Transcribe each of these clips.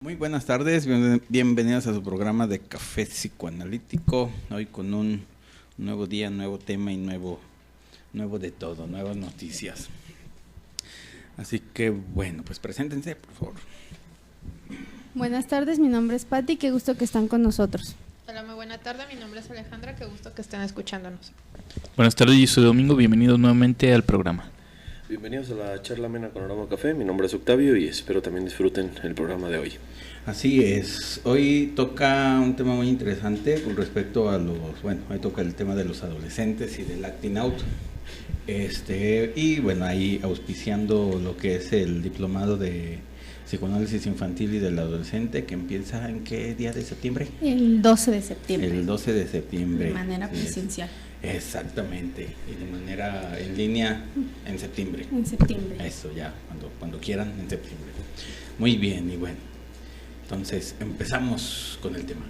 Muy buenas tardes, bienvenidos a su programa de Café Psicoanalítico. Hoy con un nuevo día, nuevo tema y nuevo de todo, nuevas noticias. Así que bueno, pues preséntense, por favor. Buenas tardes, mi nombre es Patti, qué gusto que están con nosotros. Hola, muy buena tarde, mi nombre es Alejandra, qué gusto que estén escuchándonos. Buenas tardes, yo soy Domingo, bienvenidos nuevamente al programa. Bienvenidos a la charla amena con Aroma Café, mi nombre es Octavio y espero también disfruten el programa de hoy. Así es, hoy toca un tema muy interesante con respecto a hoy toca el tema de los adolescentes y del acting out. Y bueno, ahí auspiciando lo que es el diplomado de psicoanálisis infantil y del adolescente, que empieza ¿en qué día de septiembre? El 12 de septiembre. El 12 de septiembre. De manera presencial. Exactamente, y de manera en línea en septiembre. En septiembre. Eso ya, cuando quieran, en septiembre. Muy bien, y bueno, entonces empezamos con el tema.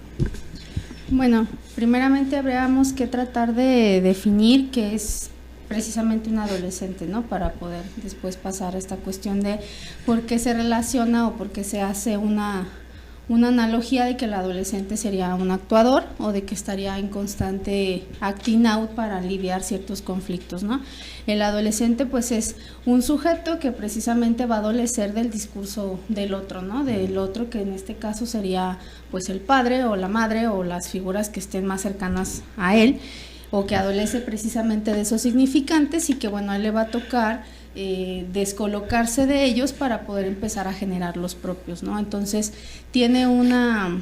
Bueno, primeramente habríamos que tratar de definir qué es precisamente un adolescente, ¿no? Para poder después pasar a esta cuestión de por qué se relaciona o por qué se hace una analogía de que el adolescente sería un actuador o de que estaría en constante acting out para aliviar ciertos conflictos, ¿no? El adolescente pues es un sujeto que precisamente va a adolecer del discurso del otro, ¿no? Del otro, que en este caso sería pues el padre o la madre o las figuras que estén más cercanas a él, o que adolece precisamente de esos significantes y que bueno, a él le va a tocar descolocarse de ellos para poder empezar a generar los propios, ¿no? Entonces tiene una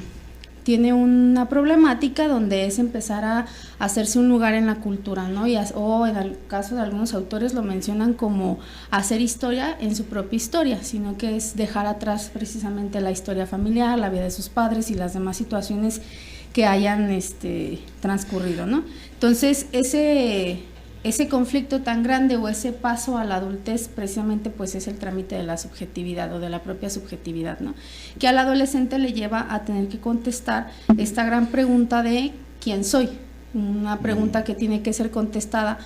problemática donde es empezar a hacerse un lugar en la cultura, ¿no? O en el caso de algunos autores lo mencionan como hacer historia en su propia historia, sino que es dejar atrás precisamente la historia familiar, la vida de sus padres y las demás situaciones que hayan transcurrido, ¿no? Entonces ese conflicto tan grande o ese paso a la adultez precisamente pues es el trámite de la subjetividad o de la propia subjetividad, ¿no? Que al adolescente le lleva a tener que contestar esta gran pregunta de ¿quién soy? Una pregunta que tiene que ser contestada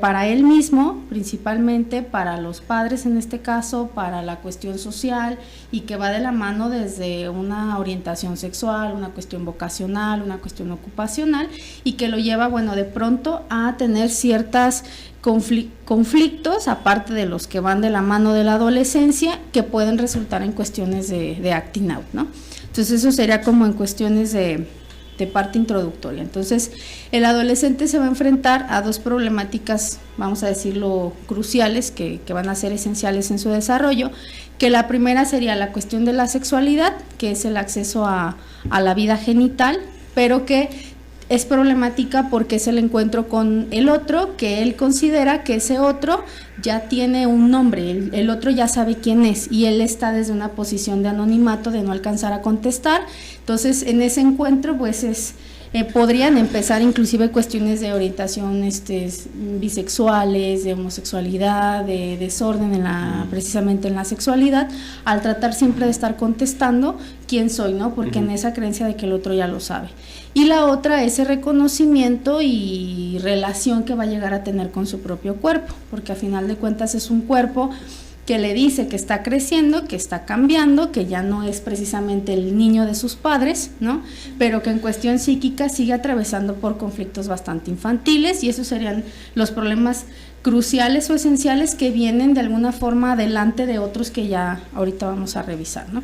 para él mismo, principalmente para los padres en este caso, para la cuestión social, y que va de la mano desde una orientación sexual, una cuestión vocacional, una cuestión ocupacional, y que lo lleva, bueno, de pronto a tener ciertas conflictos, aparte de los que van de la mano de la adolescencia, que pueden resultar en cuestiones de acting out, ¿no? Entonces eso sería como en cuestiones de parte introductoria. Entonces el adolescente se va a enfrentar a dos problemáticas, vamos a decirlo, cruciales, que van a ser esenciales en su desarrollo, que la primera sería la cuestión de la sexualidad, que es el acceso a la vida genital, pero que es problemática porque es el encuentro con el otro, que él considera que ese otro ya tiene un nombre, el otro ya sabe quién es y él está desde una posición de anonimato, de no alcanzar a contestar. Entonces en ese encuentro pues podrían empezar inclusive cuestiones de orientación bisexuales, de homosexualidad, de desorden precisamente en la sexualidad, al tratar siempre de estar contestando quién soy, ¿no? Porque en esa creencia de que el otro ya lo sabe. Y la otra, ese reconocimiento y relación que va a llegar a tener con su propio cuerpo, porque a final de cuentas es un cuerpo que le dice que está creciendo, que está cambiando, que ya no es precisamente el niño de sus padres, ¿no? Pero que en cuestión psíquica sigue atravesando por conflictos bastante infantiles, y esos serían los problemas cruciales o esenciales que vienen de alguna forma adelante de otros que ya ahorita vamos a revisar, ¿no?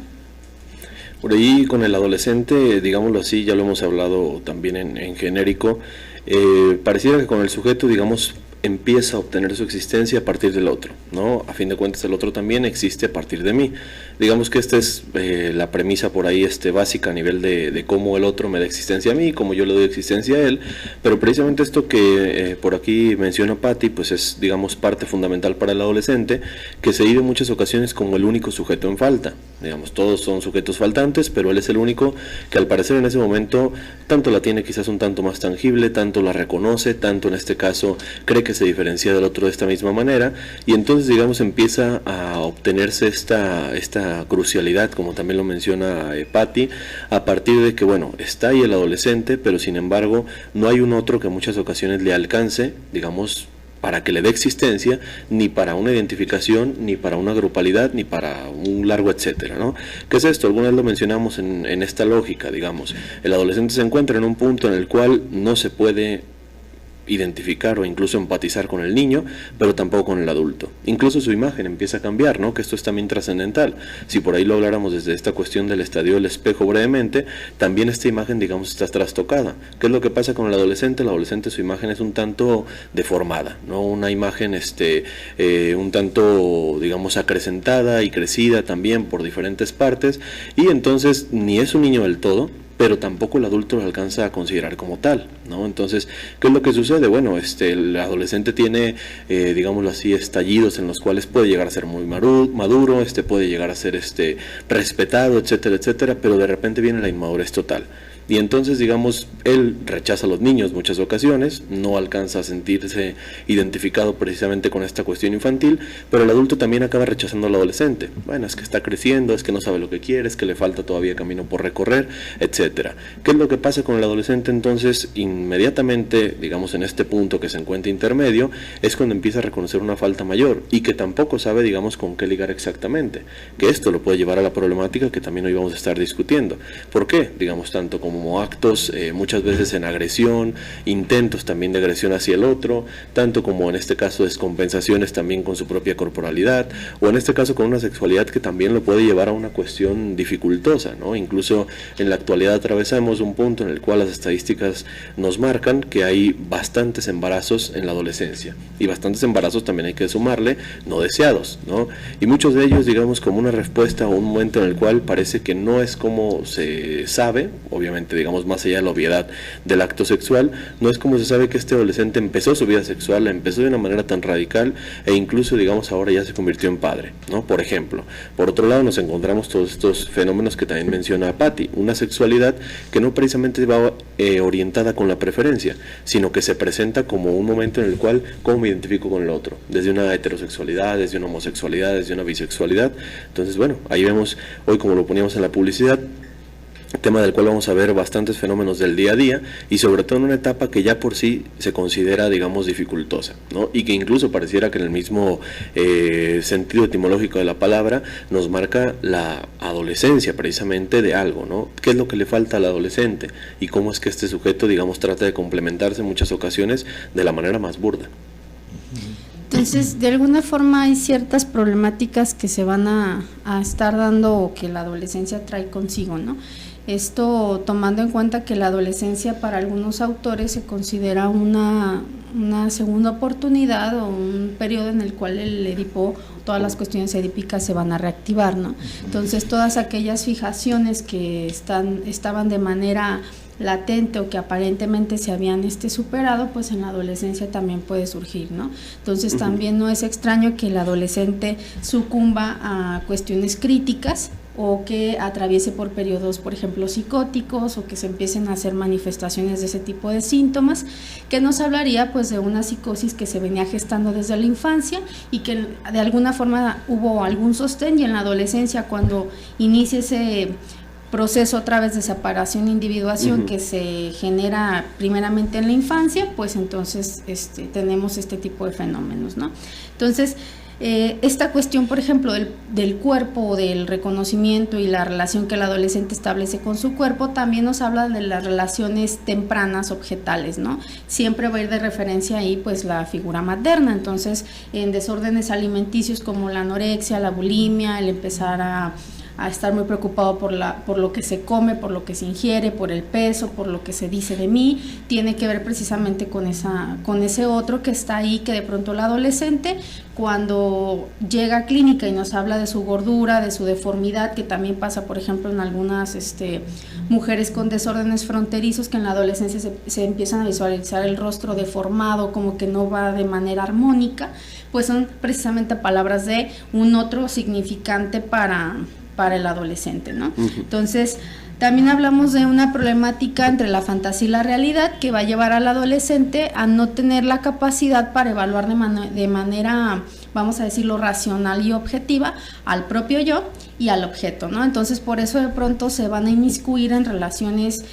Por ahí con el adolescente, digámoslo así, ya lo hemos hablado también en genérico, pareciera que con el sujeto, digamos, empieza a obtener su existencia a partir del otro, ¿no? A fin de cuentas el otro también existe a partir de mí. Digamos que esta es la premisa por ahí básica a nivel de cómo el otro me da existencia a mí, cómo yo le doy existencia a él, pero precisamente esto que por aquí menciona Patti, pues es, digamos, parte fundamental para el adolescente, que se vive en muchas ocasiones como el único sujeto en falta. Digamos, todos son sujetos faltantes, pero él es el único que al parecer en ese momento tanto la tiene quizás un tanto más tangible, tanto la reconoce, tanto en este caso cree que se diferencia del otro de esta misma manera, y entonces, digamos, empieza a obtenerse esta crucialidad, como también lo menciona Patti, a partir de que, bueno, está ahí el adolescente, pero sin embargo no hay un otro que en muchas ocasiones le alcance, digamos, para que le dé existencia, ni para una identificación, ni para una grupalidad, ni para un largo etcétera, ¿no? ¿Qué es esto? Alguna vez lo mencionamos en esta lógica, digamos. El adolescente se encuentra en un punto en el cual no se puede identificar o incluso empatizar con el niño, pero tampoco con el adulto. Incluso su imagen empieza a cambiar, ¿no? Que esto es también trascendental. Si por ahí lo habláramos desde esta cuestión del estadio del espejo brevemente, también esta imagen, digamos, está trastocada. ¿Qué es lo que pasa con el adolescente? El adolescente, su imagen es un tanto deformada, ¿no? Una imagen un tanto, digamos, acrecentada y crecida también por diferentes partes, y entonces ni es un niño del todo, pero tampoco el adulto lo alcanza a considerar como tal, ¿no? Entonces, ¿qué es lo que sucede? Bueno, el adolescente tiene, digámoslo así, estallidos en los cuales puede llegar a ser muy maduro, puede llegar a ser respetado, etcétera, etcétera, pero de repente viene la inmadurez total. Y entonces, digamos, él rechaza a los niños muchas ocasiones, no alcanza a sentirse identificado precisamente con esta cuestión infantil, pero el adulto también acaba rechazando al adolescente. Bueno, es que está creciendo, es que no sabe lo que quiere, es que le falta todavía camino por recorrer, etcétera. ¿Qué es lo que pasa con el adolescente entonces? Inmediatamente, digamos, en este punto que se encuentra intermedio, es cuando empieza a reconocer una falta mayor y que tampoco sabe, digamos, con qué ligar exactamente. Que esto lo puede llevar a la problemática que también hoy vamos a estar discutiendo. ¿Por qué? Digamos, tanto como actos muchas veces en agresión, intentos también de agresión hacia el otro, tanto como en este caso descompensaciones también con su propia corporalidad, o en este caso con una sexualidad que también lo puede llevar a una cuestión dificultosa, ¿no? Incluso en la actualidad atravesamos un punto en el cual las estadísticas nos marcan que hay bastantes embarazos en la adolescencia, y bastantes embarazos también hay que sumarle no deseados, ¿no? Y muchos de ellos, digamos, como una respuesta a un momento en el cual parece que no es como se sabe, obviamente, digamos, más allá de la obviedad del acto sexual, no es como se sabe que este adolescente empezó su vida sexual, empezó de una manera tan radical e incluso, digamos, ahora ya se convirtió en padre, ¿no? Por ejemplo. Por otro lado, nos encontramos todos estos fenómenos que también menciona Patti, una sexualidad que no precisamente va orientada con la preferencia, sino que se presenta como un momento en el cual, ¿cómo me identifico con el otro? Desde una heterosexualidad, desde una homosexualidad, desde una bisexualidad. Entonces, bueno, ahí vemos, hoy como lo poníamos en la publicidad, tema del cual vamos a ver bastantes fenómenos del día a día, y sobre todo en una etapa que ya por sí se considera, digamos, dificultosa, ¿no? Y que incluso pareciera que en el mismo sentido etimológico de la palabra nos marca la adolescencia precisamente de algo, ¿no? ¿Qué es lo que le falta al adolescente? Y cómo es que este sujeto, digamos, trata de complementarse en muchas ocasiones de la manera más burda. Entonces, de alguna forma hay ciertas problemáticas que se van a estar dando o que la adolescencia trae consigo, ¿no? Esto tomando en cuenta que la adolescencia para algunos autores se considera una segunda oportunidad o un periodo en el cual el Edipo, todas las cuestiones edípicas se van a reactivar, ¿no? Entonces, todas aquellas fijaciones que estaban de manera latente o que aparentemente se habían superado, pues en la adolescencia también puede surgir, ¿no? Entonces también no es extraño que el adolescente sucumba a cuestiones críticas o que atraviese por periodos, por ejemplo, psicóticos, o que se empiecen a hacer manifestaciones de ese tipo de síntomas, que nos hablaría pues de una psicosis que se venía gestando desde la infancia y que de alguna forma hubo algún sostén, y en la adolescencia, cuando inicia ese proceso a través de separación e individuación que se genera primeramente en la infancia, pues entonces tenemos este tipo de fenómenos, ¿no? Entonces, esta cuestión, por ejemplo, del cuerpo, del reconocimiento y la relación que el adolescente establece con su cuerpo, también nos habla de las relaciones tempranas objetales, ¿no? Siempre va a ir de referencia ahí pues la figura materna. Entonces, en desórdenes alimenticios como la anorexia, la bulimia, el empezar a estar muy preocupado por lo que se come, por lo que se ingiere, por el peso, por lo que se dice de mí, tiene que ver precisamente con ese otro que está ahí, que de pronto el adolescente, cuando llega a clínica y nos habla de su gordura, de su deformidad, que también pasa, por ejemplo, en algunas mujeres con desórdenes fronterizos, que en la adolescencia se empiezan a visualizar el rostro deformado, como que no va de manera armónica, pues son precisamente palabras de un otro significante para el adolescente, ¿no? Entonces, también hablamos de una problemática entre la fantasía y la realidad que va a llevar al adolescente a no tener la capacidad para evaluar de manera, vamos a decirlo, racional y objetiva al propio yo y al objeto, ¿no? Entonces, por eso de pronto se van a inmiscuir en relaciones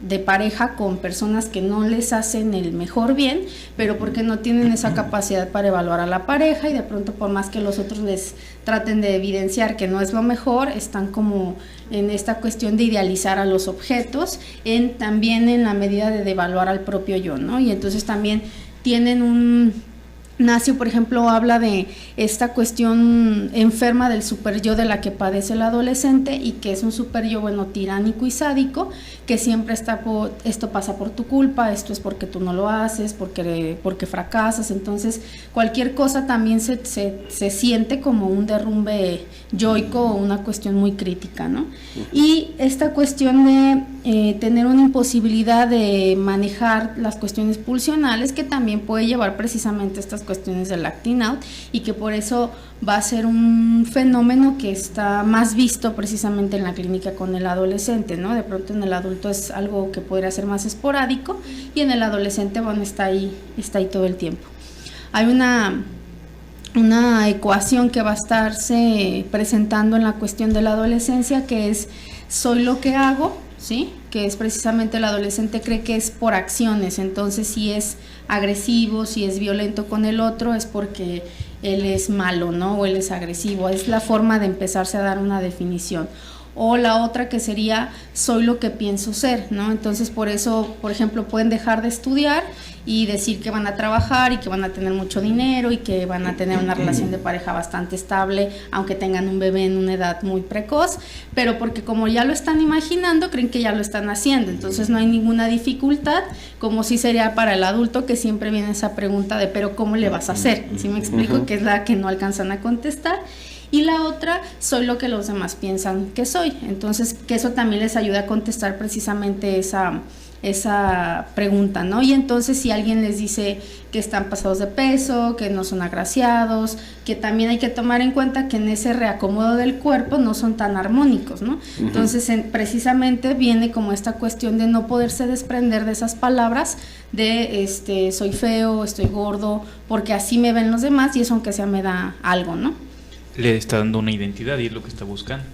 de pareja con personas que no les hacen el mejor bien, pero porque no tienen esa capacidad para evaluar a la pareja y de pronto por más que los otros les traten de evidenciar que no es lo mejor, están como en esta cuestión de idealizar a los objetos, también en la medida de devaluar al propio yo, ¿no? Y entonces también tienen Nacio, por ejemplo, habla de esta cuestión enferma del superyo de la que padece el adolescente y que es un superyo, bueno, tiránico y sádico, que siempre está esto pasa por tu culpa, esto es porque tú no lo haces, porque fracasas. Entonces, cualquier cosa también se siente como un derrumbe yoico o una cuestión muy crítica, ¿no? Y esta cuestión de tener una imposibilidad de manejar las cuestiones pulsionales, que también puede llevar precisamente a estas cuestiones del acting out, y que por eso va a ser un fenómeno que está más visto precisamente en la clínica con el adolescente, ¿no? De pronto en el adulto es algo que podría ser más esporádico y en el adolescente, bueno, está ahí todo el tiempo. Hay una ecuación que va a estarse presentando en la cuestión de la adolescencia, que es soy lo que hago, ¿sí? Que es precisamente el adolescente cree que es por acciones, entonces si es agresivo, si es violento con el otro es porque él es malo, ¿no? O él es agresivo, es la forma de empezarse a dar una definición. O la otra que sería soy lo que pienso ser, ¿no? Entonces por eso, por ejemplo, pueden dejar de estudiar y decir que van a trabajar y que van a tener mucho dinero y que van a tener una relación de pareja bastante estable, aunque tengan un bebé en una edad muy precoz, pero porque como ya lo están imaginando, creen que ya lo están haciendo, entonces no hay ninguna dificultad, como sí sería para el adulto, que siempre viene esa pregunta de pero ¿cómo le vas a hacer? ¿Sí me explico? Que es la que no alcanzan a contestar. Y la otra, soy lo que los demás piensan que soy. Entonces, que eso también les ayuda a contestar precisamente esa pregunta, ¿no? Y entonces, si alguien les dice que están pasados de peso, que no son agraciados, que también hay que tomar en cuenta que en ese reacomodo del cuerpo no son tan armónicos, ¿no? Entonces, precisamente viene como esta cuestión de no poderse desprender de esas palabras de soy feo, estoy gordo, porque así me ven los demás y eso aunque sea me da algo, ¿no? Le está dando una identidad y es lo que está buscando.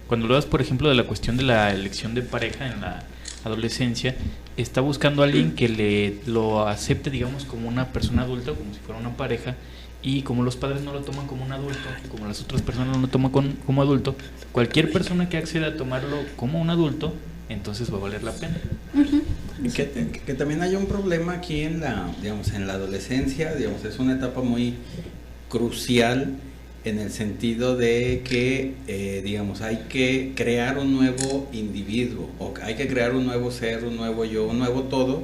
Cuando hablas, por ejemplo, de la cuestión de la elección de pareja en la adolescencia, está buscando a alguien que lo acepte, digamos, como una persona adulta, como si fuera una pareja, y como los padres no lo toman como un adulto, como las otras personas no lo toman como adulto, cualquier persona que acceda a tomarlo como un adulto, entonces va a valer la pena. Que también hay un problema aquí en la adolescencia, digamos, es una etapa muy crucial en el sentido de que, hay que crear un nuevo individuo, o hay que crear un nuevo ser, un nuevo yo, un nuevo todo,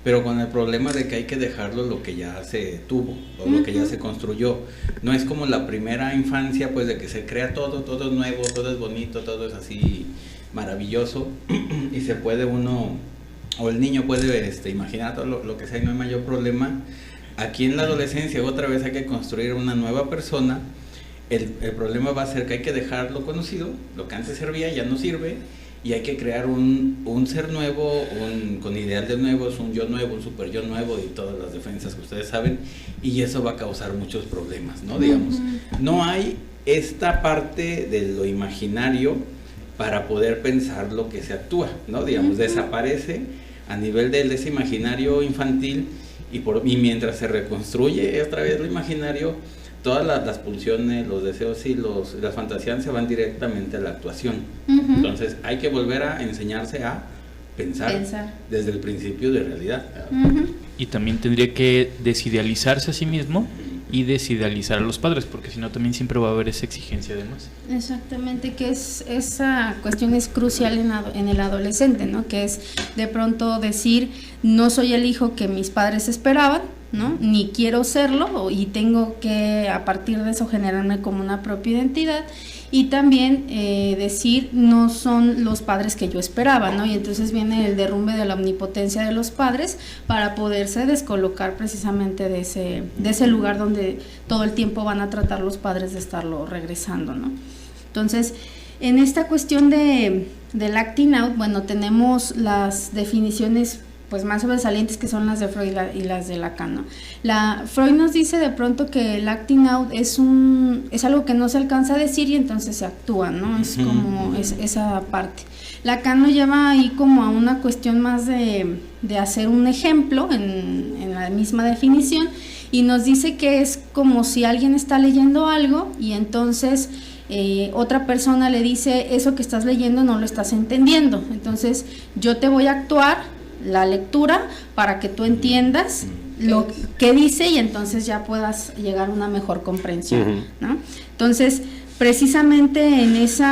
pero con el problema de que hay que dejarlo lo que ya se tuvo, o lo que ya se construyó. No es como la primera infancia, pues, de que se crea todo es nuevo, todo es bonito, todo es así maravilloso, y se puede uno, o el niño puede imaginar todo lo que sea y no hay mayor problema. Aquí en la adolescencia otra vez hay que construir una nueva persona. El problema va a ser que hay que dejar lo conocido, lo que antes servía ya no sirve, y hay que crear un ser nuevo, con ideales nuevos, un yo nuevo, un super yo nuevo y todas las defensas que ustedes saben, y eso va a causar muchos problemas, ¿no? Digamos, no hay esta parte de lo imaginario para poder pensar lo que se actúa, ¿no? Digamos, desaparece a nivel de ese imaginario infantil y mientras se reconstruye otra vez lo imaginario, todas las pulsiones, los deseos y las fantasías se van directamente a la actuación. Entonces hay que volver a enseñarse a pensar. Desde el principio de realidad. Y también tendría que desidealizarse a sí mismo y desidealizar a los padres, porque si no también siempre va a haber esa exigencia además. Exactamente, que esa cuestión es crucial en el adolescente, ¿no? Que es de pronto decir, no soy el hijo que mis padres esperaban, ¿no? Ni quiero serlo, y tengo que a partir de eso generarme como una propia identidad, y también decir no son los padres que yo esperaba, ¿no? Y entonces viene el derrumbe de la omnipotencia de los padres para poderse descolocar precisamente de ese lugar donde todo el tiempo van a tratar los padres de estarlo regresando, ¿no? Entonces, en esta cuestión del acting out, bueno, tenemos las definiciones pues más sobresalientes, que son las de Freud y las de Lacan, ¿no? Freud nos dice de pronto que el acting out es algo que no se alcanza a decir y entonces se actúa, ¿no? Es como esa parte. Lacan nos lleva ahí como a una cuestión más de hacer un ejemplo en la misma definición, y nos dice que es como si alguien está leyendo algo y entonces otra persona le dice: eso que estás leyendo no lo estás entendiendo, entonces yo te voy a actuar la lectura para que tú entiendas lo que dice y entonces ya puedas llegar a una mejor comprensión, ¿no? Entonces, precisamente en eso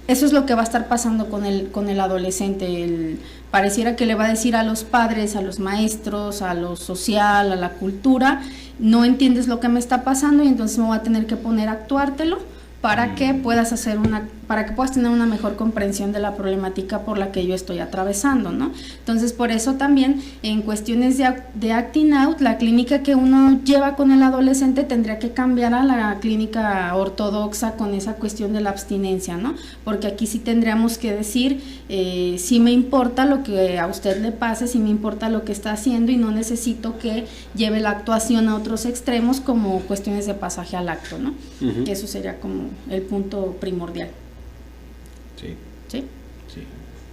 es lo que va a estar pasando con el adolescente. Pareciera que le va a decir a los padres, a los maestros, a lo social, a la cultura: no entiendes lo que me está pasando y entonces me voy a tener que poner a actuártelo para que puedas tener una mejor comprensión de la problemática por la que yo estoy atravesando, ¿no? Entonces, por eso también en cuestiones de acting out, la clínica que uno lleva con el adolescente tendría que cambiar a la clínica ortodoxa con esa cuestión de la abstinencia, ¿no? Porque aquí sí tendríamos que decir: sí me importa lo que a usted le pase, sí me importa lo que está haciendo y no necesito que lleve la actuación a otros extremos como cuestiones de pasaje al acto, ¿no? Que eso sería como el punto primordial. Sí. ¿Sí? Sí.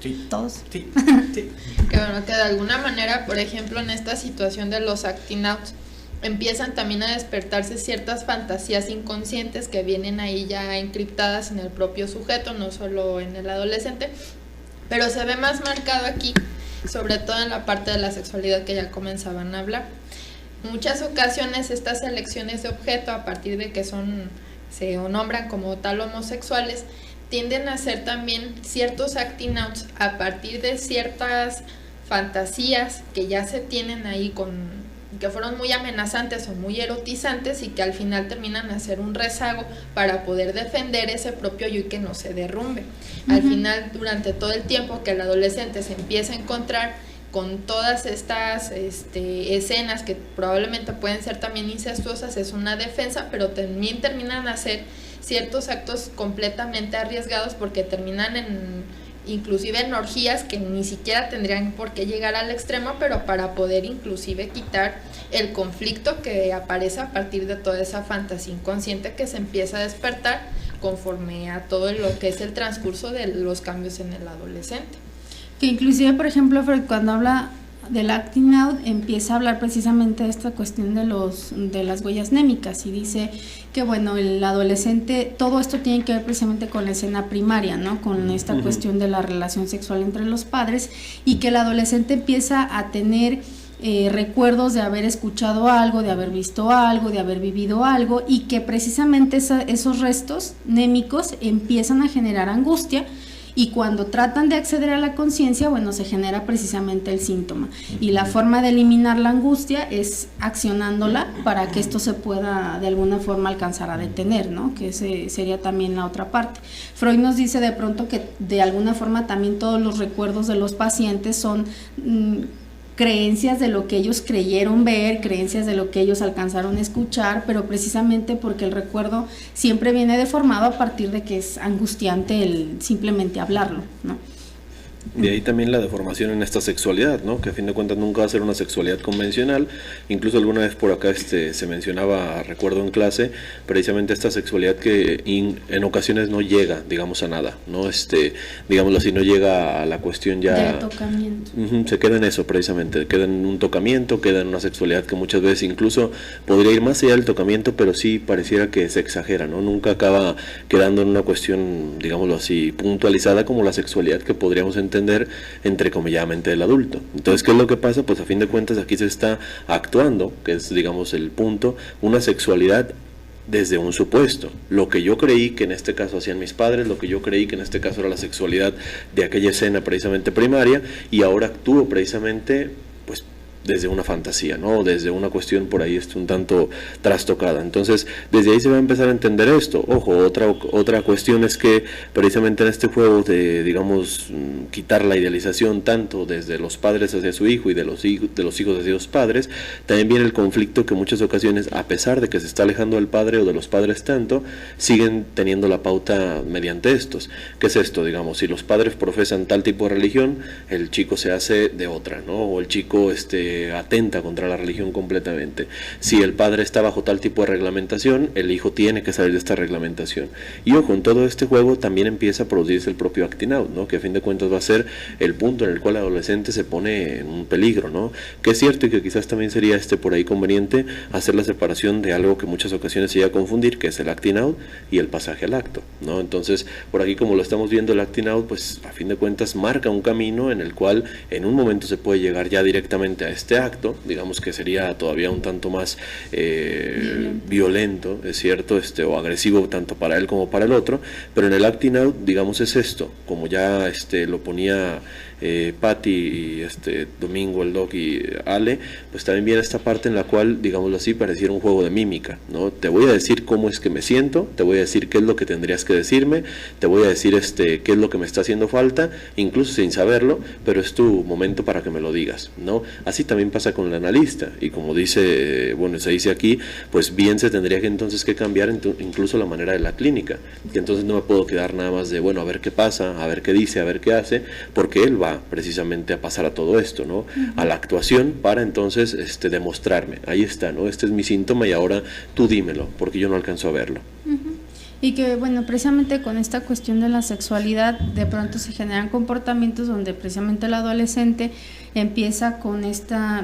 Sí. ¿Todos? Sí. Sí. Que bueno, que de alguna manera, por ejemplo, en esta situación de los acting outs, empiezan también a despertarse ciertas fantasías inconscientes que vienen ahí ya encriptadas en el propio sujeto, no solo en el adolescente, pero se ve más marcado aquí, sobre todo en la parte de la sexualidad que ya comenzaban a hablar. En muchas ocasiones estas elecciones de objeto, a partir de que se nombran como tal homosexuales, tienden a ser también ciertos acting outs a partir de ciertas fantasías que ya se tienen ahí, que fueron muy amenazantes o muy erotizantes y que al final terminan a ser un rezago para poder defender ese propio yo y que no se derrumbe. Al final, durante todo el tiempo que el adolescente se empieza a encontrar con todas estas escenas que probablemente pueden ser también incestuosas, es una defensa, pero también terminan a ser ciertos actos completamente arriesgados porque terminan inclusive en orgías que ni siquiera tendrían por qué llegar al extremo, pero para poder inclusive quitar el conflicto que aparece a partir de toda esa fantasía inconsciente que se empieza a despertar conforme a todo lo que es el transcurso de los cambios en el adolescente. Que inclusive, por ejemplo, Freud, cuando habla del acting out, empieza a hablar precisamente de esta cuestión de las huellas némicas, y dice que bueno, el adolescente, todo esto tiene que ver precisamente con la escena primaria, ¿no? Con esta cuestión de la relación sexual entre los padres, y que el adolescente empieza a tener recuerdos de haber escuchado algo, de haber visto algo, de haber vivido algo, y que precisamente esos restos némicos empiezan a generar angustia. Y cuando tratan de acceder a la conciencia, bueno, se genera precisamente el síntoma. Y la forma de eliminar la angustia es accionándola para que esto se pueda de alguna forma alcanzar a detener, ¿no? Que ese sería también la otra parte. Freud nos dice de pronto que de alguna forma también todos los recuerdos de los pacientes son creencias de lo que ellos creyeron ver, creencias de lo que ellos alcanzaron a escuchar, pero precisamente porque el recuerdo siempre viene deformado a partir de que es angustiante el simplemente hablarlo, ¿no? De ahí también la deformación en esta sexualidad, ¿no? Que a fin de cuentas nunca va a ser una sexualidad convencional. Incluso alguna vez por acá se mencionaba, recuerdo en clase, precisamente esta sexualidad que en ocasiones no llega, digamos, a nada, ¿no? Digámoslo así, no llega a la cuestión ya del tocamiento. Se queda en eso precisamente, queda en un tocamiento, queda en una sexualidad que muchas veces incluso podría ir más allá del tocamiento, pero sí pareciera que se exagera, ¿no? Nunca acaba quedando en una cuestión, digámoslo así, puntualizada como la sexualidad que podríamos entender entrecomilladamente del adulto. Entonces, ¿qué es lo que pasa? Pues a fin de cuentas aquí se está actuando, que es, digamos, el punto, una sexualidad desde un supuesto. Lo que yo creí que en este caso hacían mis padres, lo que yo creí que en este caso era la sexualidad de aquella escena precisamente primaria, y ahora actúo precisamente, pues desde una fantasía, ¿no? Desde una cuestión por ahí un tanto trastocada. Entonces, desde ahí se va a empezar a entender esto. Ojo, otra cuestión es que precisamente en este juego de, digamos, quitar la idealización tanto desde los padres hacia su hijo y de los hijos hacia los padres, también viene el conflicto que en muchas ocasiones, a pesar de que se está alejando del padre o de los padres tanto, siguen teniendo la pauta mediante estos. ¿Qué es esto? Digamos, si los padres profesan tal tipo de religión, el chico se hace de otra, ¿no? O el chico atenta contra la religión completamente. Si el padre está bajo tal tipo de reglamentación, el hijo tiene que salir de esta reglamentación. Y ojo, en todo este juego también empieza a producirse el propio acting out, ¿no? Que a fin de cuentas va a ser el punto en el cual el adolescente se pone en un peligro, ¿no? Que es cierto y que quizás también sería por ahí conveniente hacer la separación de algo que en muchas ocasiones se llega a confundir, que es el acting out y el pasaje al acto, ¿no? Entonces, por aquí como lo estamos viendo, el acting out, pues a fin de cuentas marca un camino en el cual en un momento se puede llegar ya directamente a este acto, digamos que sería todavía un tanto más violento, es cierto, o agresivo tanto para él como para el otro, pero en el acting out, digamos, es esto, como ya lo ponía Patti y Domingo, el Doc y Ale, pues también viene esta parte en la cual, digámoslo así, pareciera un juego de mímica, ¿no? Te voy a decir cómo es que me siento, te voy a decir qué es lo que tendrías que decirme, te voy a decir qué es lo que me está haciendo falta, incluso sin saberlo, pero es tu momento para que me lo digas, ¿no? Así también pasa con el analista, y como dice, se dice aquí, pues bien se tendría que entonces que cambiar incluso la manera de la clínica, que entonces no me puedo quedar nada más de, a ver qué pasa, a ver qué dice, a ver qué hace, porque él va precisamente a pasar a todo esto, ¿no? A la actuación para entonces demostrarme, ahí está, ¿no? Este es mi síntoma y ahora tú dímelo, porque yo no alcanzo a verlo. Y que, precisamente con esta cuestión de la sexualidad, de pronto se generan comportamientos donde precisamente el adolescente empieza con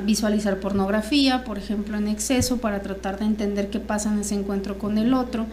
visualizar pornografía, por ejemplo, en exceso, para tratar de entender qué pasa en ese encuentro con el otro,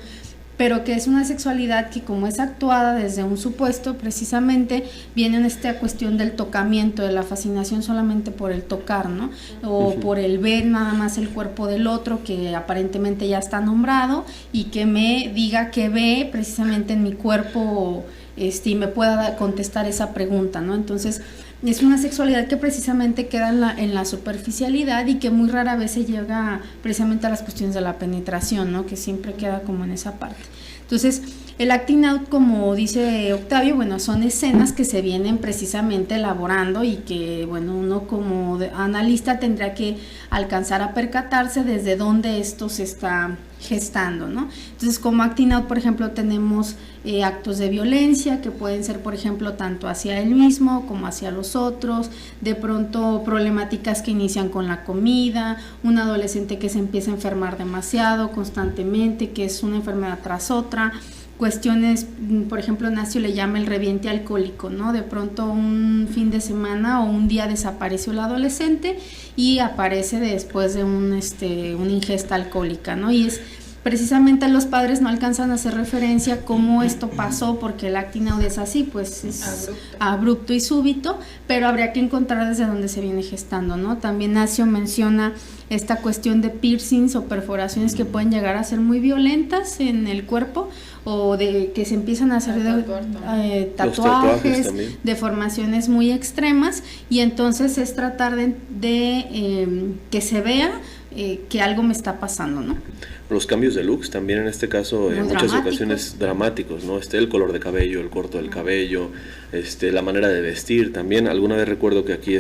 pero que es una sexualidad que, como es actuada desde un supuesto, precisamente viene en esta cuestión del tocamiento, de la fascinación solamente por el tocar, ¿no? O por el ver nada más el cuerpo del otro, que aparentemente ya está nombrado, y que me diga que ve precisamente en mi cuerpo, y me pueda contestar esa pregunta, ¿no? Entonces, es una sexualidad que precisamente queda en la superficialidad y que muy rara vez se llega precisamente a las cuestiones de la penetración, ¿no? Que siempre queda como en esa parte. Entonces, el acting out, como dice Octavio, son escenas que se vienen precisamente elaborando y que, uno como analista tendrá que alcanzar a percatarse desde dónde esto se está gestando, ¿no? Entonces, como acting out, por ejemplo, tenemos actos de violencia que pueden ser, por ejemplo, tanto hacia él mismo como hacia los otros, de pronto problemáticas que inician con la comida, un adolescente que se empieza a enfermar demasiado constantemente, que es una enfermedad tras otra, cuestiones, por ejemplo, Nacio le llama el reviente alcohólico, ¿no? De pronto un fin de semana o un día desapareció el adolescente y aparece después de una ingesta alcohólica, ¿no? Y es precisamente los padres no alcanzan a hacer referencia a cómo esto pasó, porque el acting out es así, pues es abrupto y súbito, pero habría que encontrar desde dónde se viene gestando, ¿no? También Nacio menciona esta cuestión de piercings o perforaciones que pueden llegar a ser muy violentas en el cuerpo, o de que se empiezan a hacer tatuajes, deformaciones muy extremas, y entonces es tratar de que se vea que algo me está pasando, ¿no? Los cambios de looks también en este caso en muchas ocasiones dramáticos, ¿no? El color de cabello, el corto del cabello, la manera de vestir también. Alguna vez recuerdo que aquí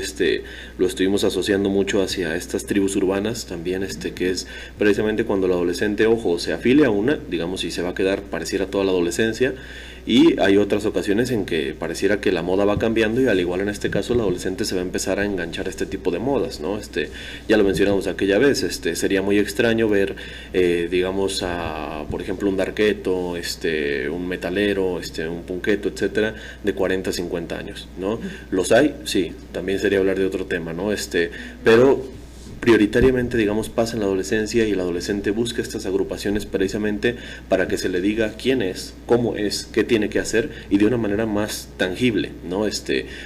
lo estuvimos asociando mucho hacia estas tribus urbanas también, que es precisamente cuando el adolescente, se afilia a una, digamos, y se va a quedar, pareciera toda la adolescencia, y hay otras ocasiones en que pareciera que la moda va cambiando y al igual en este caso el adolescente se va a empezar a enganchar a este tipo de modas, ¿no? Ya lo mencionamos aquella vez, sería muy extraño ver, digamos, por ejemplo, un darketo, un metalero, un punketo, etcétera, de 40, 50 años, ¿no? ¿Los hay? Sí, también sería hablar de otro tema, ¿no? Pero prioritariamente, digamos, pasa en la adolescencia y el adolescente busca estas agrupaciones precisamente para que se le diga quién es, cómo es, qué tiene que hacer y de una manera más tangible, ¿no?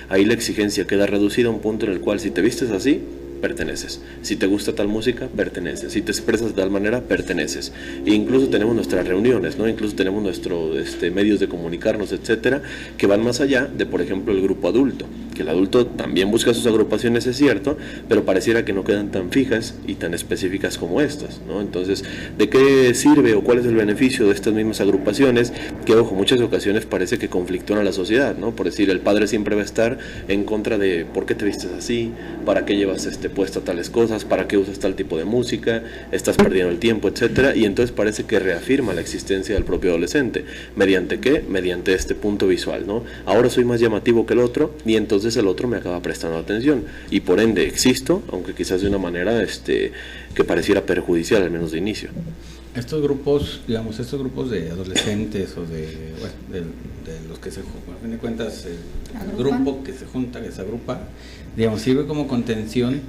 Ahí la exigencia queda reducida a un punto en el cual si te vistes así, perteneces. Si te gusta tal música, perteneces. Si te expresas de tal manera, perteneces. E incluso tenemos nuestras reuniones, ¿no? Incluso tenemos nuestros medios de comunicarnos, etcétera, que van más allá de, por ejemplo, el grupo adulto, que el adulto también busca sus agrupaciones, es cierto, pero pareciera que no quedan tan fijas y tan específicas como estas, ¿no? Entonces, ¿de qué sirve o cuál es el beneficio de estas mismas agrupaciones? Que, ojo, muchas ocasiones parece que conflictúan a la sociedad, ¿no? Por decir, el padre siempre va a estar en contra de ¿por qué te vistes así? ¿Para qué llevas puesto tales cosas? ¿Para qué usas tal tipo de música? ¿Estás perdiendo el tiempo? Etcétera. Y entonces parece que reafirma la existencia del propio adolescente. ¿Mediante qué? Mediante este punto visual, ¿no? Ahora soy más llamativo que el otro y entonces el otro me acaba prestando atención y por ende existo, aunque quizás de una manera que pareciera perjudicial, al menos de inicio. Estos grupos, digamos, estos grupos de adolescentes o de los que se juntan, a fin de cuentas, el grupo que se junta, que se agrupa, digamos, sirve como contención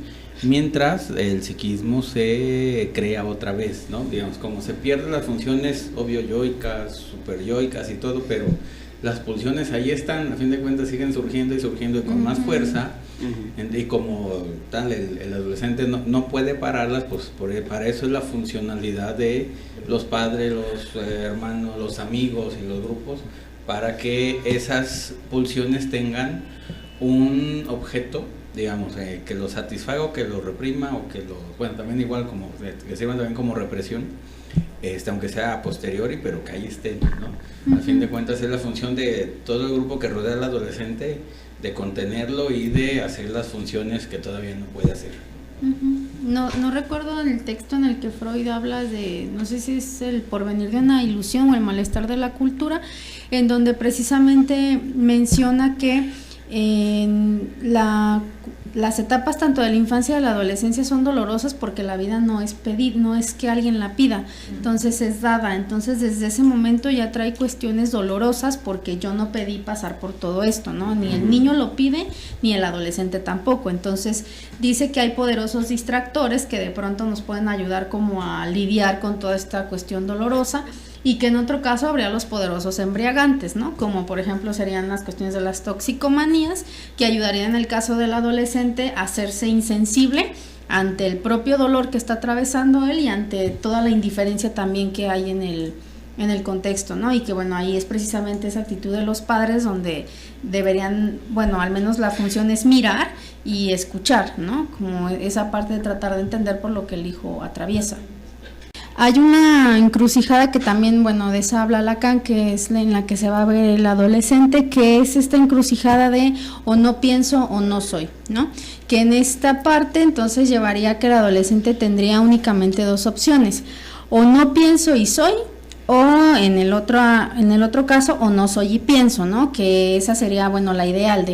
mientras el psiquismo se crea otra vez, ¿no? Digamos, como se pierden las funciones obvio yoicas, superyoicas y todo, pero las pulsiones ahí están, a fin de cuentas siguen surgiendo y surgiendo y con más fuerza. Y como tal el adolescente no puede pararlas, pues para eso es la funcionalidad de los padres, los hermanos, los amigos y los grupos, para que esas pulsiones tengan un objeto, digamos, que lo satisfaga o que lo reprima o que bueno, también igual como que sirvan también como represión, aunque sea a posteriori, pero que ahí estén, ¿no? Al fin de cuentas es la función de todo el grupo que rodea al adolescente, de contenerlo y de hacer las funciones que todavía no puede hacer. No recuerdo el texto en el que Freud habla de, no sé si es el porvenir de una ilusión o el malestar de la cultura, en donde precisamente menciona que en las etapas tanto de la infancia y de la adolescencia son dolorosas porque la vida no es pedir, no es que alguien la pida, entonces es dada, entonces desde ese momento ya trae cuestiones dolorosas porque yo no pedí pasar por todo esto, ¿no? Ni el niño lo pide, ni el adolescente tampoco, entonces dice que hay poderosos distractores que de pronto nos pueden ayudar como a lidiar con toda esta cuestión dolorosa, y que en otro caso habría los poderosos embriagantes, ¿no? Como por ejemplo serían las cuestiones de las toxicomanías, que ayudarían en el caso del adolescente a hacerse insensible ante el propio dolor que está atravesando él y ante toda la indiferencia también que hay en el contexto, ¿no? Y que bueno, ahí es precisamente esa actitud de los padres donde deberían, bueno, al menos la función es mirar y escuchar, ¿no? Como esa parte de tratar de entender por lo que el hijo atraviesa. Hay una encrucijada que también, bueno, de esa habla Lacan, que es en la que se va a ver el adolescente, que es esta encrucijada de o no pienso o no soy, ¿no? Que en esta parte entonces llevaría a que el adolescente tendría únicamente dos opciones, o no pienso y soy, o en el otro caso, o no soy y pienso, ¿no? Que esa sería, bueno, la ideal,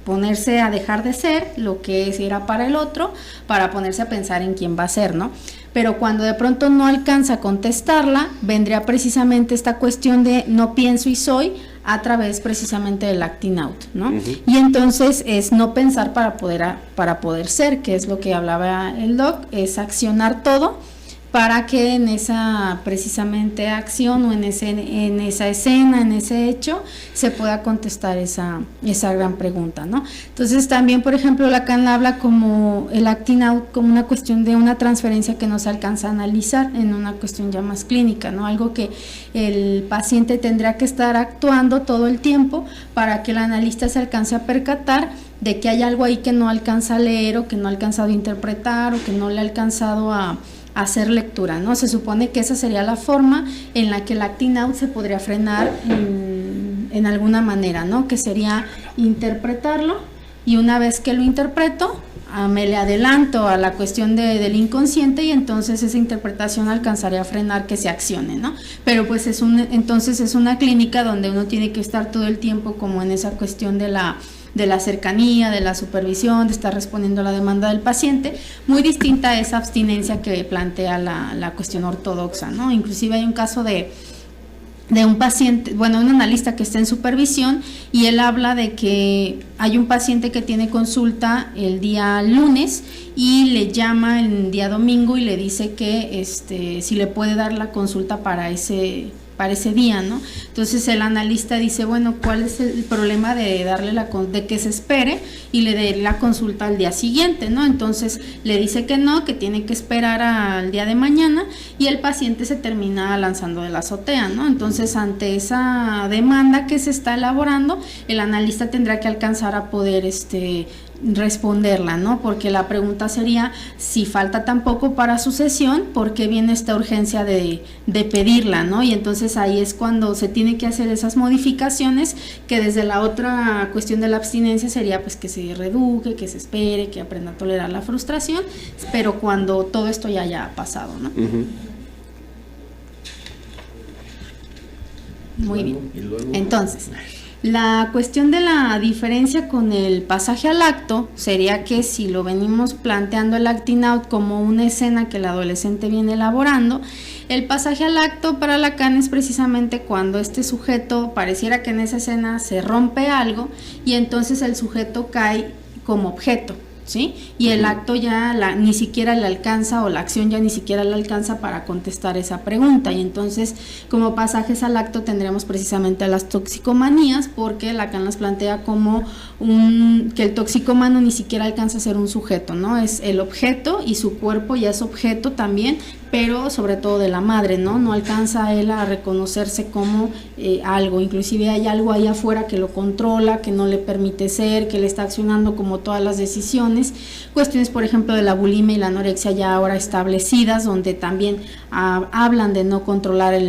ponerse a dejar de ser lo que era para el otro, para ponerse a pensar en quién va a ser, ¿no? Pero cuando de pronto no alcanza a contestarla, vendría precisamente esta cuestión de no pienso y soy a través precisamente del acting out, ¿no? Y entonces es no pensar para poder ser, que es lo que hablaba el doc, es accionar todo para que en esa precisamente acción o en esa escena, en ese hecho, se pueda contestar esa gran pregunta, ¿no? Entonces también, por ejemplo, Lacan habla como el acting out como una cuestión de una transferencia que no se alcanza a analizar en una cuestión ya más clínica, ¿no? Algo que el paciente tendría que estar actuando todo el tiempo para que el analista se alcance a percatar de que hay algo ahí que no alcanza a leer o que no ha alcanzado a interpretar o que no le ha alcanzado a hacer lectura, ¿no? Se supone que esa sería la forma en la que el acting out se podría frenar en alguna manera, ¿no? Que sería interpretarlo y una vez que lo interpreto, me le adelanto a la cuestión del inconsciente y entonces esa interpretación alcanzaría a frenar que se accione, ¿no? Pero pues entonces es una clínica donde uno tiene que estar todo el tiempo como en esa cuestión de la cercanía, de la supervisión, de estar respondiendo a la demanda del paciente, muy distinta a esa abstinencia que plantea la cuestión ortodoxa, ¿no? Inclusive hay un caso de un paciente, bueno, un analista que está en supervisión y él habla de que hay un paciente que tiene consulta el día lunes y le llama el día domingo y le dice que si le puede dar la consulta para ese para ese día, ¿no? Entonces el analista dice, bueno, ¿cuál es el problema de darle de que se espere y le dé la consulta al día siguiente, ¿no? Entonces le dice que no, que tiene que esperar al día de mañana y el paciente se termina lanzando de la azotea, ¿no? Entonces ante esa demanda que se está elaborando, el analista tendrá que alcanzar a poder responderla, ¿no? Porque la pregunta sería, si falta tan poco para su sesión, ¿por qué viene esta urgencia de pedirla, ¿no? Y entonces ahí es cuando se tiene que hacer esas modificaciones, que desde la otra cuestión de la abstinencia sería pues que se reeduque, que se espere, que aprenda a tolerar la frustración, pero cuando todo esto ya haya pasado, ¿no? Muy bien. Entonces, la cuestión de la diferencia con el pasaje al acto sería que si lo venimos planteando el acting out como una escena que el adolescente viene elaborando, el pasaje al acto para Lacan es precisamente cuando este sujeto pareciera que en esa escena se rompe algo y entonces el sujeto cae como objeto, ¿sí? Y el acto ya ni siquiera le alcanza, o la acción ya ni siquiera le alcanza para contestar esa pregunta, y entonces como pasajes al acto tendremos precisamente las toxicomanías, porque Lacan las plantea como que el toxicomano ni siquiera alcanza a ser un sujeto, ¿no? Es el objeto y su cuerpo ya es objeto también, pero sobre todo de la madre, ¿no? No alcanza él a reconocerse como algo, inclusive hay algo ahí afuera que lo controla, que no le permite ser, que le está accionando como todas las decisiones. Cuestiones, por ejemplo, de la bulimia y la anorexia ya ahora establecidas, donde también hablan de no controlar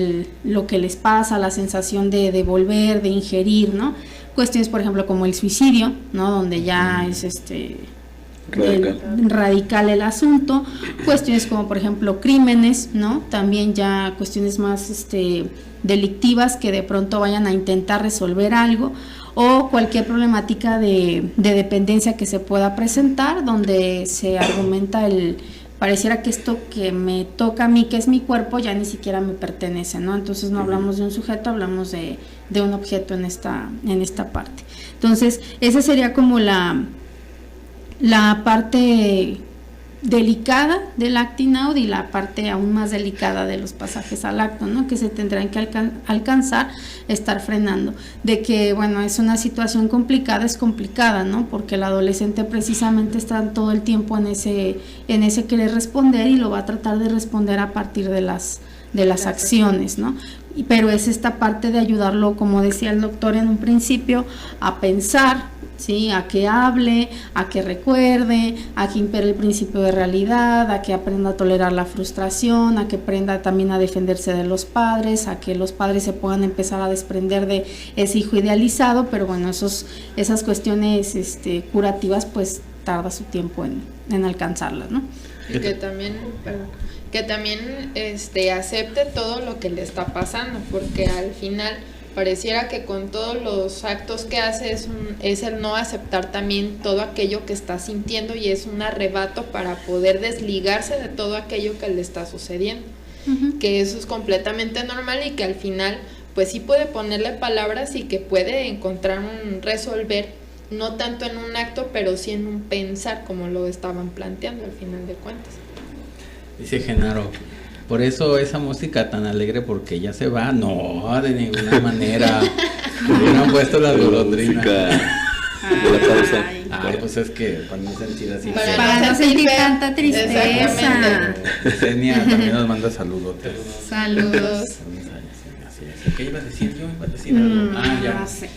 lo que les pasa, la sensación de devolver, de ingerir, ¿no? Cuestiones, por ejemplo, como el suicidio, ¿no? Donde ya es radical el asunto. Cuestiones como, por ejemplo, crímenes, ¿no? También ya cuestiones más delictivas que de pronto vayan a intentar resolver algo, o cualquier problemática de dependencia que se pueda presentar, donde se argumenta pareciera que esto que me toca a mí, que es mi cuerpo, ya ni siquiera me pertenece, ¿no? Entonces no hablamos de un sujeto, hablamos de un objeto en esta parte. Entonces, esa sería como la parte delicada del acting out y la parte aún más delicada de los pasajes al acto, ¿no? Que se tendrán que alcanzar, estar frenando. De que, bueno, es una situación complicada, es complicada, ¿no? Porque el adolescente precisamente está todo el tiempo en ese querer responder, y lo va a tratar de responder a partir de las acciones, ¿no? Pero es esta parte de ayudarlo, como decía el doctor en un principio, a pensar, ¿sí? A que hable, a que recuerde, a que impere el principio de realidad, a que aprenda a tolerar la frustración, a que aprenda también a defenderse de los padres, a que los padres se puedan empezar a desprender de ese hijo idealizado, pero bueno, esas cuestiones curativas pues tarda su tiempo en alcanzarlas, ¿no? Y que también, acepte todo lo que le está pasando, porque al final pareciera que con todos los actos que hace es el no aceptar también todo aquello que está sintiendo, y es un arrebato para poder desligarse de todo aquello que le está sucediendo. Que eso es completamente normal, y que al final pues sí puede ponerle palabras y que puede encontrar un resolver, no tanto en un acto, pero sí en un pensar, como lo estaban planteando al final de cuentas. Dice Genaro, por eso esa música tan alegre, porque ya se va. No, de ninguna manera. Hubieran puesto la golondrina. De la pausa. Ay, pues es que para no sentir así. Para no sentir tanta tristeza. Senia también nos manda saludos. Saludos. ¿Qué iba a decir yo? Iba a decir algo. Ya. No sé.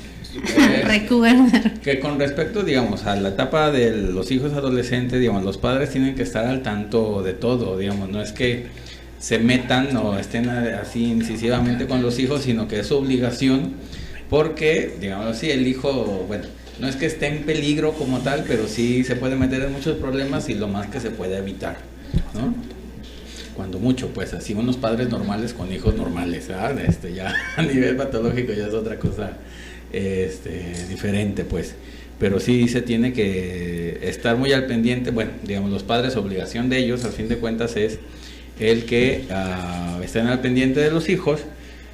Recuerda. Que con respecto, digamos, a la etapa de los hijos adolescentes, digamos, los padres tienen que estar al tanto de todo, digamos, no es que se metan o estén así incisivamente con los hijos, sino que es su obligación, porque, digamos así, el hijo, bueno, no es que esté en peligro como tal, pero sí se puede meter en muchos problemas, y lo más que se puede evitar, ¿no? Cuando mucho, pues así unos padres normales con hijos normales, ¿verdad? Ya a nivel patológico ya es otra cosa diferente, pues. Pero sí se tiene que estar muy al pendiente. Bueno, digamos, los padres, obligación de ellos, al fin de cuentas, es el que estén al pendiente de los hijos,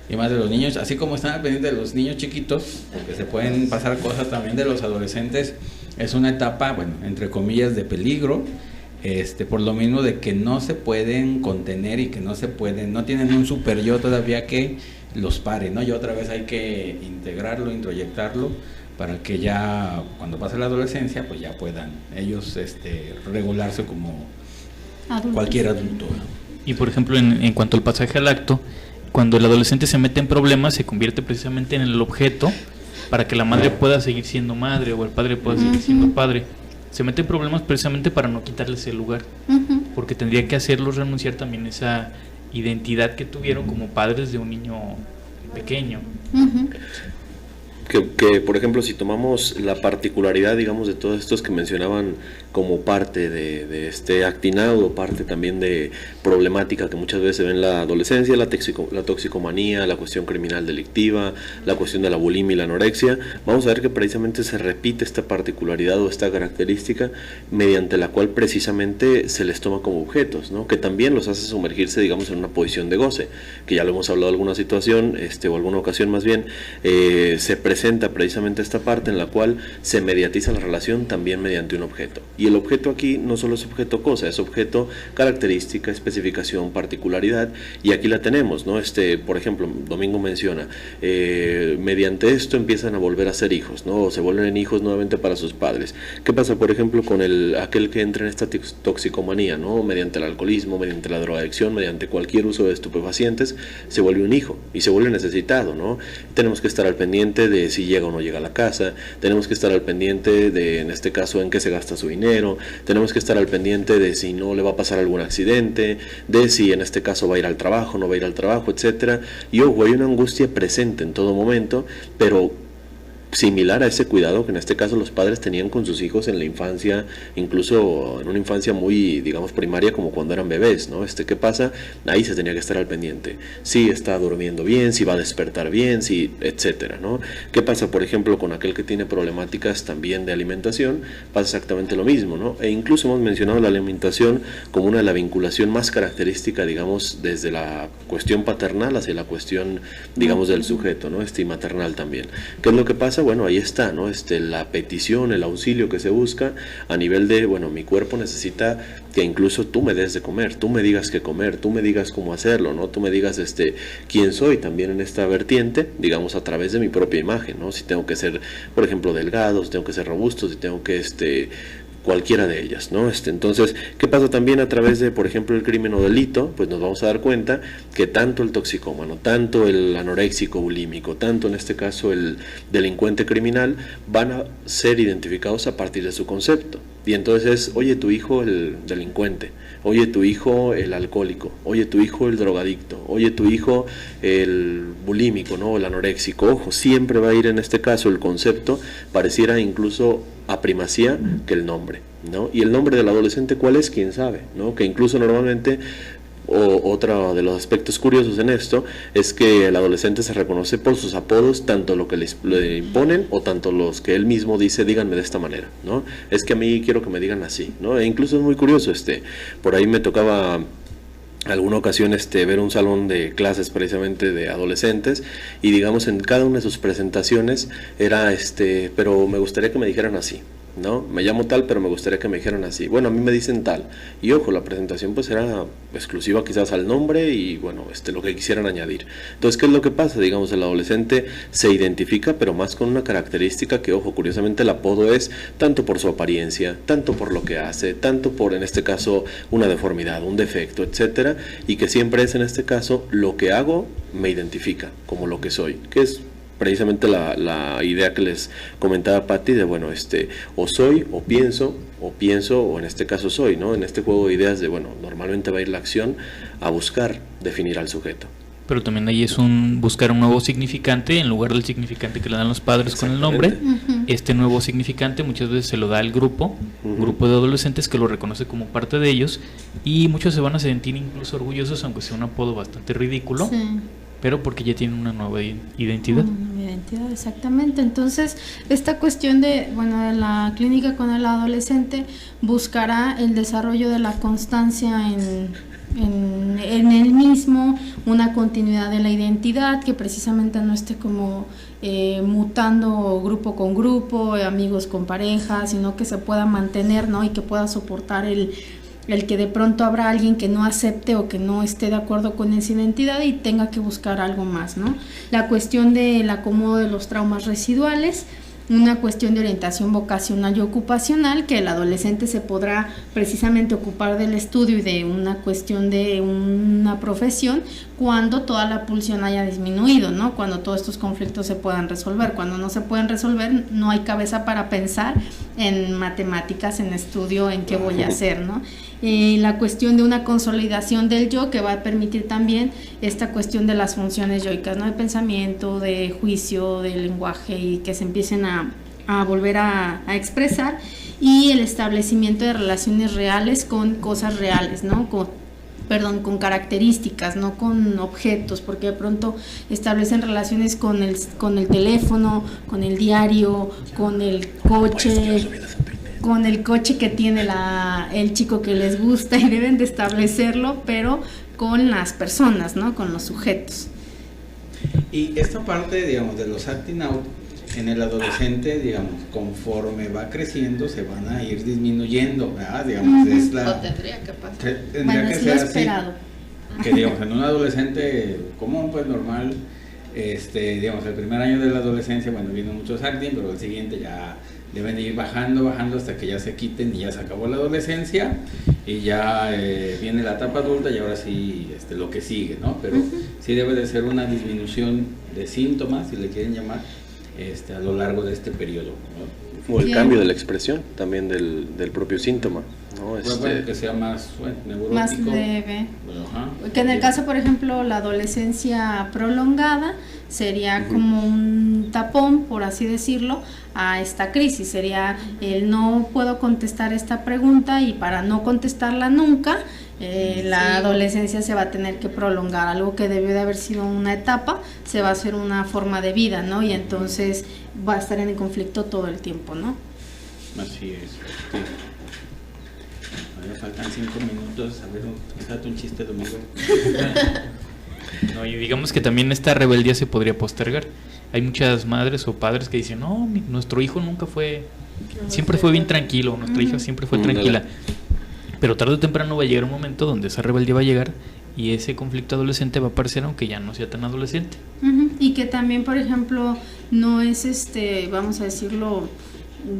y más de los niños, así como están al pendiente de los niños chiquitos, porque se pueden pasar cosas también de los adolescentes. Es una etapa, bueno, entre comillas, de peligro, por lo mismo de que no se pueden contener y que no tienen un super yo todavía que los pare, ¿no? Y otra vez hay que integrarlo, introyectarlo, para que ya cuando pase la adolescencia, pues ya puedan ellos regularse como adultos. Cualquier adulto, ¿no? Y por ejemplo, en cuanto al pasaje al acto, cuando el adolescente se mete en problemas, se convierte precisamente en el objeto para que la madre pueda seguir siendo madre o el padre pueda seguir siendo padre. Se mete en problemas precisamente para no quitarles el lugar, porque tendría que hacerlos renunciar también a esa identidad que tuvieron como padres de un niño pequeño. Que, por ejemplo, si tomamos la particularidad, digamos, de todos estos que mencionaban como parte de este actinado, o parte también de problemática que muchas veces se ve en la adolescencia, la toxicomanía, la cuestión criminal delictiva, la cuestión de la bulimia y la anorexia, vamos a ver que precisamente se repite esta particularidad o esta característica mediante la cual precisamente se les toma como objetos, ¿no? Que también los hace sumergirse, digamos, en una posición de goce, que ya lo hemos hablado en alguna situación, o alguna ocasión más bien, se presenta precisamente esta parte en la cual se mediatiza la relación también mediante un objeto. Y el objeto aquí no solo es objeto cosa, es objeto característica, especificación, particularidad, y aquí la tenemos, ¿no? Por ejemplo, Domingo menciona, mediante esto empiezan a volver a ser hijos, ¿no? O se vuelven hijos nuevamente para sus padres. ¿Qué pasa, por ejemplo, con aquel que entra en esta toxicomanía, ¿no? Mediante el alcoholismo, mediante la drogadicción, mediante cualquier uso de estupefacientes, se vuelve un hijo y se vuelve necesitado, ¿no? Tenemos que estar al pendiente de si llega o no llega a la casa, tenemos que estar al pendiente de, en este caso, en qué se gasta su dinero, tenemos que estar al pendiente de si no le va a pasar algún accidente, de si en este caso va a ir al trabajo, no va a ir al trabajo, etcétera. Y ojo, hay una angustia presente en todo momento, pero similar a ese cuidado que en este caso los padres tenían con sus hijos en la infancia, incluso en una infancia muy, digamos, primaria, como cuando eran bebés, ¿no? ¿Qué pasa? Ahí se tenía que estar al pendiente. Si está durmiendo bien, si va a despertar bien, si, etcétera, ¿no? ¿Qué pasa, por ejemplo, con aquel que tiene problemáticas también de alimentación? Pasa exactamente lo mismo, ¿no? E incluso hemos mencionado la alimentación como una de la vinculación más característica, digamos, desde la cuestión paternal hacia la cuestión, digamos, del sujeto, ¿no? Y maternal también. ¿Qué es lo que pasa? Bueno, ahí está, ¿no? La petición, el auxilio que se busca a nivel de, bueno, mi cuerpo necesita que incluso tú me des de comer, tú me digas qué comer, tú me digas cómo hacerlo, ¿no? Tú me digas quién soy también en esta vertiente, digamos, a través de mi propia imagen, ¿no? Si tengo que ser, por ejemplo, delgado, si tengo que ser robusto, si tengo que cualquiera de ellas, ¿no? Entonces, ¿qué pasa también a través de, por ejemplo, el crimen o delito? Pues nos vamos a dar cuenta que tanto el toxicómano, tanto el anoréxico bulímico, tanto en este caso el delincuente criminal, van a ser identificados a partir de su concepto. Y entonces, oye, tu hijo el delincuente, oye, tu hijo el alcohólico, oye, tu hijo el drogadicto, oye, tu hijo el bulímico, ¿no? El anoréxico. Ojo, siempre va a ir en este caso el concepto, pareciera incluso a primacía que el nombre, ¿no? Y el nombre del adolescente, ¿cuál es? ¿Quién sabe? ¿No? Que incluso normalmente, otro de los aspectos curiosos en esto, es que el adolescente se reconoce por sus apodos, tanto lo que le imponen o tanto los que él mismo dice, díganme de esta manera, ¿no? Es que a mí quiero que me digan así, ¿no? E incluso es muy curioso, por ahí me tocaba alguna ocasión ver un salón de clases precisamente de adolescentes, y digamos en cada una de sus presentaciones era pero me gustaría que me dijeran así, ¿no? Me llamo tal, pero me gustaría que me dijeran así. Bueno, a mí me dicen tal. Y ojo, la presentación pues era exclusiva quizás al nombre y bueno, lo que quisieran añadir. Entonces, ¿qué es lo que pasa? Digamos, el adolescente se identifica, pero más con una característica que, ojo, curiosamente el apodo es tanto por su apariencia, tanto por lo que hace, tanto por, en este caso, una deformidad, un defecto, etcétera, y que siempre es, en este caso, lo que hago me identifica como lo que soy, que es precisamente la idea que les comentaba Patti de, bueno, o soy, o pienso, o en este caso soy, ¿no? En este juego de ideas de, bueno, normalmente va a ir la acción a buscar definir al sujeto. Pero también ahí es buscar un nuevo significante en lugar del significante que le dan los padres con el nombre. Este nuevo significante muchas veces se lo da al grupo, un grupo de adolescentes que lo reconoce como parte de ellos, y muchos se van a sentir incluso orgullosos, aunque sea un apodo bastante ridículo. Sí. Pero porque ya tienen una nueva identidad. Una nueva identidad, exactamente. Entonces, esta cuestión de la clínica con el adolescente buscará el desarrollo de la constancia en él mismo, una continuidad de la identidad, que precisamente no esté como mutando grupo con grupo, amigos con pareja, sino que se pueda mantener, ¿no? Y que pueda soportar el que de pronto habrá alguien que no acepte o que no esté de acuerdo con esa identidad y tenga que buscar algo más, ¿no? La cuestión del acomodo de los traumas residuales, una cuestión de orientación vocacional y ocupacional, que el adolescente se podrá precisamente ocupar del estudio y de una cuestión de una profesión cuando toda la pulsión haya disminuido, ¿no? Cuando todos estos conflictos se puedan resolver. Cuando no se pueden resolver, no hay cabeza para pensar en matemáticas, en estudio, en qué voy a hacer, ¿no? La cuestión de una consolidación del yo, que va a permitir también esta cuestión de las funciones yoicas, ¿no? De pensamiento, de juicio, de lenguaje, y que se empiecen a volver a expresar, y el establecimiento de relaciones reales con cosas reales, ¿no? Con características, no con objetos, porque de pronto establecen relaciones con el teléfono, con el diario, con el coche que tiene el chico que les gusta, y deben de establecerlo, pero con las personas, ¿no? Con los sujetos. Y esta parte, digamos, de los acting out en el adolescente, digamos, conforme va creciendo, se van a ir disminuyendo, ¿verdad? Digamos, es la... O tendría que pasar. Tendría que es ser lo esperado. así, que digamos, en un adolescente común, pues normal, digamos, el primer año de la adolescencia, bueno, vienen muchos acting, pero el siguiente ya deben ir bajando hasta que ya se quiten y ya se acabó la adolescencia y ya viene la etapa adulta y ahora sí lo que sigue, ¿no? Pero sí debe de ser una disminución de síntomas, si le quieren llamar, a lo largo de este periodo, ¿no? O el cambio de la expresión también del propio síntoma, ¿no? Bueno, que sea más neurótico, más leve. Ajá. Que en el caso, por ejemplo, la adolescencia prolongada sería como un tapón, por así decirlo, a esta crisis. Sería el no puedo contestar esta pregunta, y para no contestarla nunca, la adolescencia se va a tener que prolongar. Algo que debió de haber sido una etapa se va a hacer una forma de vida, ¿no? Y entonces va a estar en el conflicto todo el tiempo, ¿no? Así es. Sí. Faltan 5 minutos. A ver, quizás un chiste, Domingo. No, y digamos que también esta rebeldía se podría postergar. Hay muchas madres o padres que dicen, no, nuestro hijo siempre fue bien tranquilo, nuestra hija siempre fue tranquila. Pero tarde o temprano va a llegar un momento donde esa rebeldía va a llegar y ese conflicto adolescente va a aparecer aunque ya no sea tan adolescente. Y que también, por ejemplo, no es vamos a decirlo,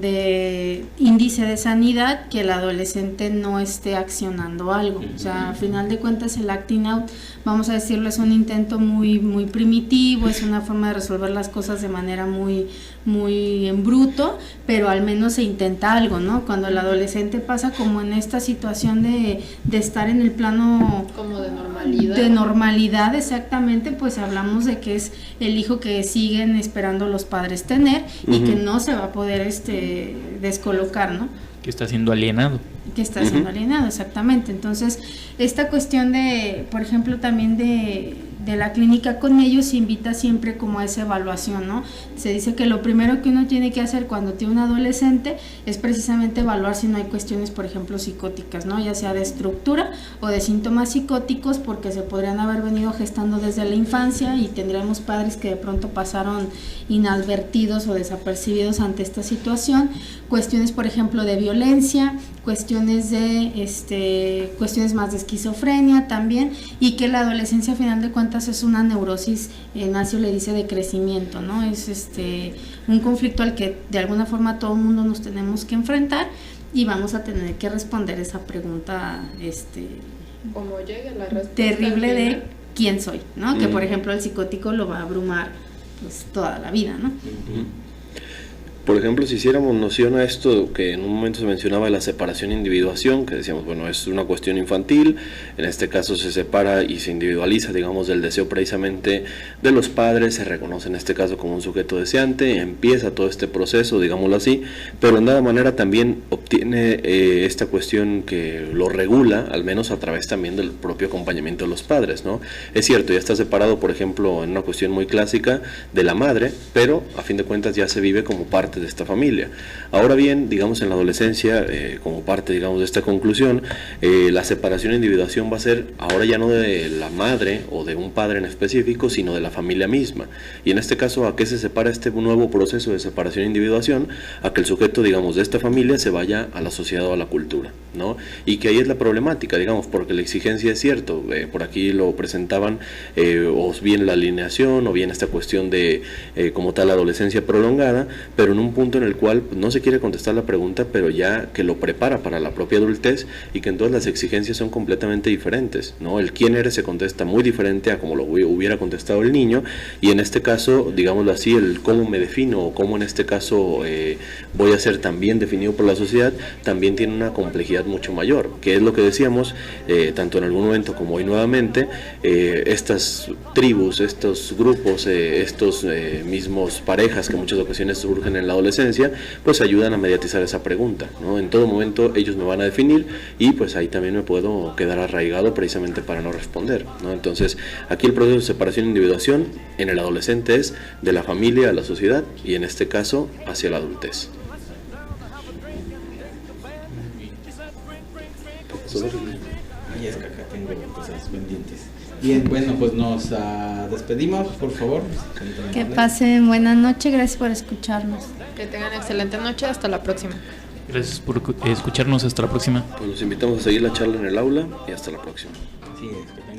de índice de sanidad que el adolescente no esté accionando algo. O sea, a final de cuentas el acting out, vamos a decirlo, es un intento muy, muy primitivo, es una forma de resolver las cosas de manera muy, muy en bruto, pero al menos se intenta algo, ¿no? Cuando el adolescente pasa como en esta situación de estar en el plano como de normalidad. De normalidad, exactamente, pues hablamos de que es el hijo que siguen esperando los padres tener y que no se va a poder descolocar, ¿no? Que está siendo alienado. Que está siendo alienado, exactamente. Entonces, esta cuestión de, por ejemplo, también de la clínica con ellos se invita siempre como a esa evaluación, ¿no? Se dice que lo primero que uno tiene que hacer cuando tiene un adolescente es precisamente evaluar si no hay cuestiones, por ejemplo, psicóticas, ¿no? Ya sea de estructura o de síntomas psicóticos, porque se podrían haber venido gestando desde la infancia y tendríamos padres que de pronto pasaron inadvertidos o desapercibidos ante esta situación. Cuestiones, por ejemplo, de violencia, cuestiones de cuestiones más de esquizofrenia también, y que la adolescencia a final de cuentas es una neurosis, Nacio le dice, de crecimiento, ¿no? Es un conflicto al que de alguna forma todo el mundo nos tenemos que enfrentar y vamos a tener que responder esa pregunta como llegue la respuesta terrible de quién soy, ¿no? Que por ejemplo el psicótico lo va a abrumar pues toda la vida, ¿no? Por ejemplo, si hiciéramos noción a esto que en un momento se mencionaba, la separación e individuación, que decíamos, bueno, es una cuestión infantil, en este caso se separa y se individualiza, digamos, del deseo precisamente de los padres, se reconoce en este caso como un sujeto deseante, empieza todo este proceso, digámoslo así, pero en nada manera también obtiene esta cuestión que lo regula, al menos a través también del propio acompañamiento de los padres, ¿no? Es cierto, ya está separado, por ejemplo, en una cuestión muy clásica de la madre, pero a fin de cuentas ya se vive como parte de esta familia. Ahora bien, digamos en la adolescencia, como parte, digamos, de esta conclusión, la separación e individuación va a ser ahora ya no de la madre o de un padre en específico, sino de la familia misma. Y en este caso, ¿a qué se separa este nuevo proceso de separación e individuación? A que el sujeto, digamos, de esta familia se vaya a la sociedad o a la cultura, ¿no? Y que ahí es la problemática, digamos, porque la exigencia es cierto, por aquí lo presentaban, o bien la alineación, o bien esta cuestión de como tal adolescencia prolongada, pero en un punto en el cual no se quiere contestar la pregunta, pero ya que lo prepara para la propia adultez, y que entonces las exigencias son completamente diferentes, ¿no? El quién eres se contesta muy diferente a como lo hubiera contestado el niño, y en este caso, digámoslo así, el cómo me defino, o cómo en este caso voy a ser también definido por la sociedad, también tiene una complejidad mucho mayor, que es lo que decíamos, tanto en algún momento como hoy nuevamente, estas tribus, estos grupos, estos mismos parejas que en muchas ocasiones surgen en la adolescencia, pues ayudan a mediatizar esa pregunta, ¿no? En todo momento ellos me van a definir, y pues ahí también me puedo quedar arraigado precisamente para no responder, ¿no? Entonces aquí el proceso de separación e individuación en el adolescente es de la familia a la sociedad, y en este caso hacia la adultez. Y es que acá tengo cosas pendientes. Bien, bueno, pues nos despedimos, por favor. Que pasen buena noche, gracias por escucharnos. Que tengan excelente noche, hasta la próxima. Gracias por escucharnos, hasta la próxima. Pues los invitamos a seguir la charla en el aula y hasta la próxima. Así es, que tengan